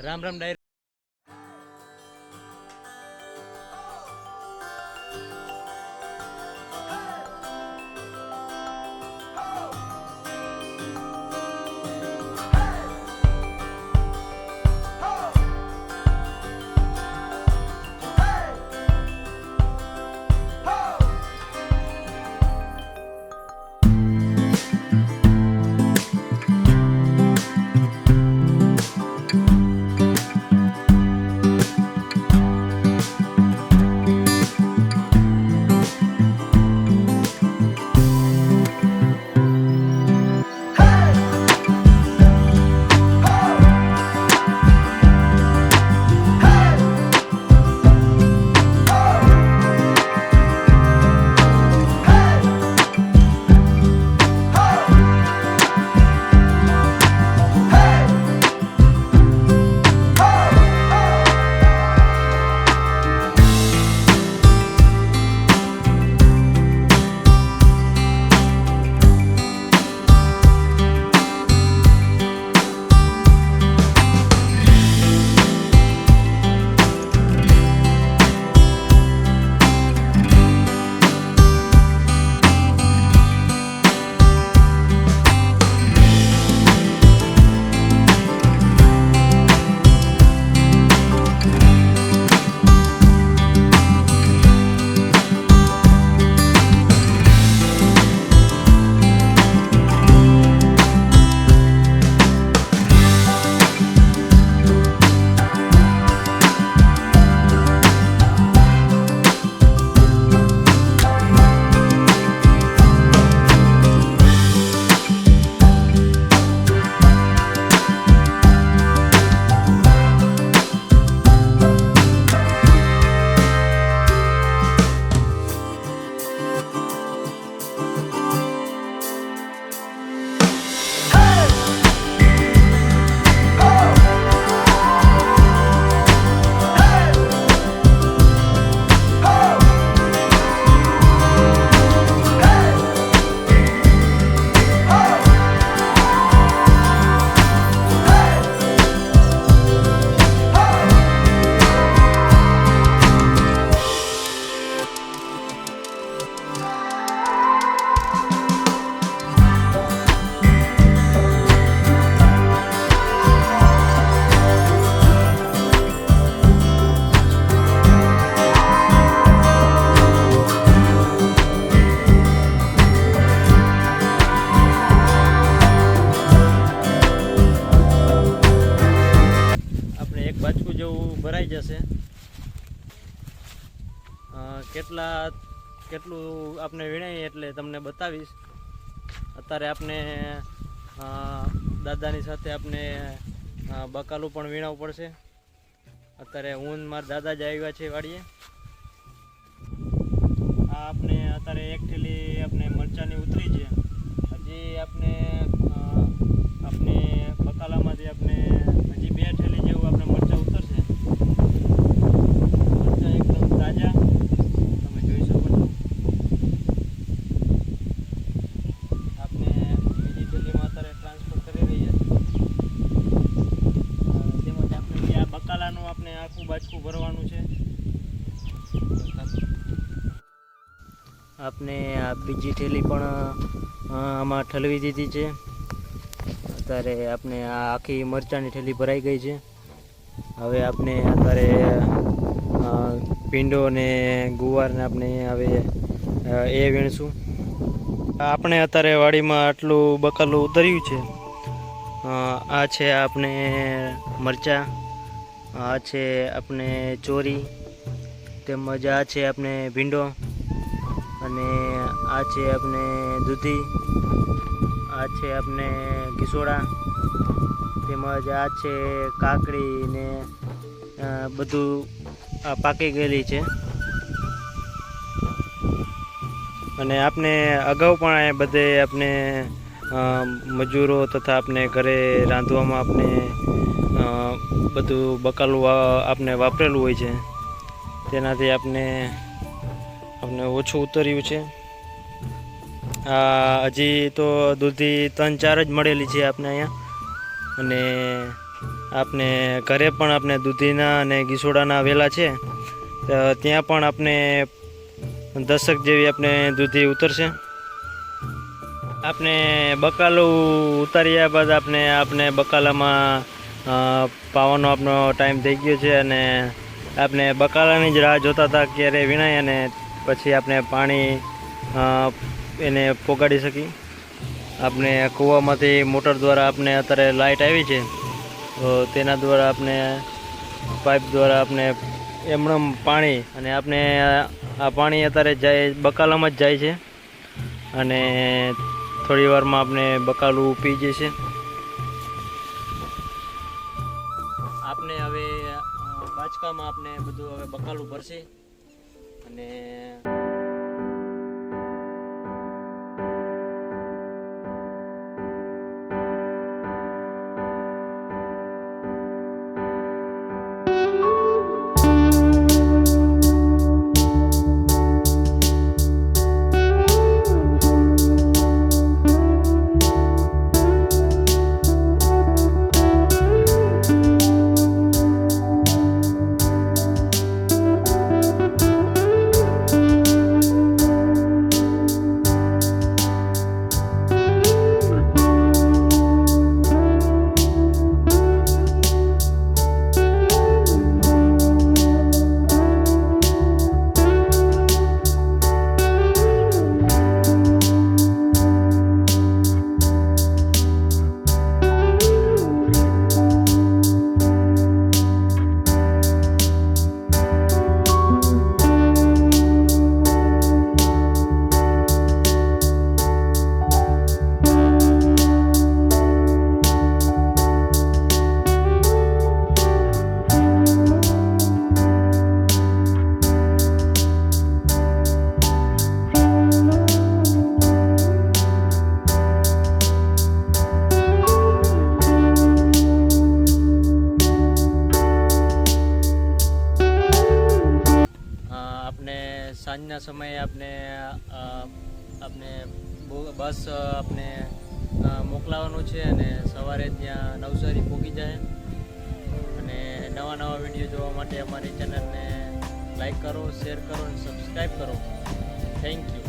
Ram Ram direct બાજકું જેવું ભરાઈ જશે. કેટલું આપણે વીણાય એટલે તમને બતાવીશ. અત્યારે આપણે દાદાની સાથે આપણે બકાલું પણ વીણાવવું પડશે. અત્યારે હું મારા દાદા જ આવ્યા છે વાડીએ. આ આપણે અત્યારે એક થેલી આપણે મરચાંની ઉતરી છે. હજી આપણે બકાલામાંથી આપણે હજી 2 થેલી જેવું આપણે મરચાં ઉતરશે. મરચાં એકદમ તાજા તમે જોઈ શકો છો. આપણે બીજી થેલીમાં અત્યારે ટ્રાન્સફર કરી રહ્યા છીએ. તેમજ આપણે આ બકાલાનું આપણે આખું બાજકું ભરવાનું છે. આપણે આ બીજી થેલી પણ આમાં ઠલવી દીધી છે. અત્યારે આપણે આ આખી મરચાંની થેલી ભરાઈ ગઈ છે. હવે આપણે અત્યારે ભીંડો ને ગુવારને આપણે હવે એ વીણશું. આપણે અત્યારે વાડીમાં આટલું બકાલું ઉતર્યું છે. આ છે આપણે મરચાં, આ છે આપણે ચોરી, તેમજ આ છે આપણે ભીંડો, અને આ છે આપણે દૂધી, આ છે આપણે ઘીસોડા, તેમજ આ છે કાકડી ને બધું આ પાકી ગયેલી છે. અને આપણે અગાઉ પણ બધે આપણે મજૂરો તથા આપણે ઘરે રાંધવામાં આપણે બધું બકાલું આપણે વાપરેલું હોય છે. તેનાથી આપણે ઓછું ઉતર્યું છે. હજી તો દૂધી 3-4 જ મળેલી છે આપણે અહીંયા. અને આપણે ઘરે પણ આપણે દૂધીના અને ગીસોડાના વેલા છે, ત્યાં પણ આપણે 10 જેવી આપણે દૂધી ઉતરશે. આપણે બકાલું ઉતાર્યા બાદ આપણે બકાલામાં પાવાનો આપણો ટાઈમ થઈ ગયો છે અને આપણે બકાલાની જ રાહ જોતા હતા ક્યારે વીણાય અને પછી આપણે પાણી એને પોગાડી શકી. આપણે કૂવામાંથી મોટર દ્વારા આપણે અત્યારે લાઇટ આવી છે, તો તેના દ્વારા આપણે પાઇપ દ્વારા આપણે એમણમ પાણી અને આપણે આ પાણી અત્યારે જાય બકાલામાં જ જાય છે અને થોડી વારમાં આપણે બકાલું પી જશે. આપણે હવે બાચકામાં આપણે બધું હવે બકાલું ભરશે અને સાંજના સમયે આપણે બસ આપણે મોકલાવાનું છે અને સવારે ત્યાં નવસારી પહોંચી જાય. અને નવા વિડીયો જોવા માટે અમારી ચેનલને લાઈક કરો, શેર કરો અને સબસ્ક્રાઈબ કરો. Thank you.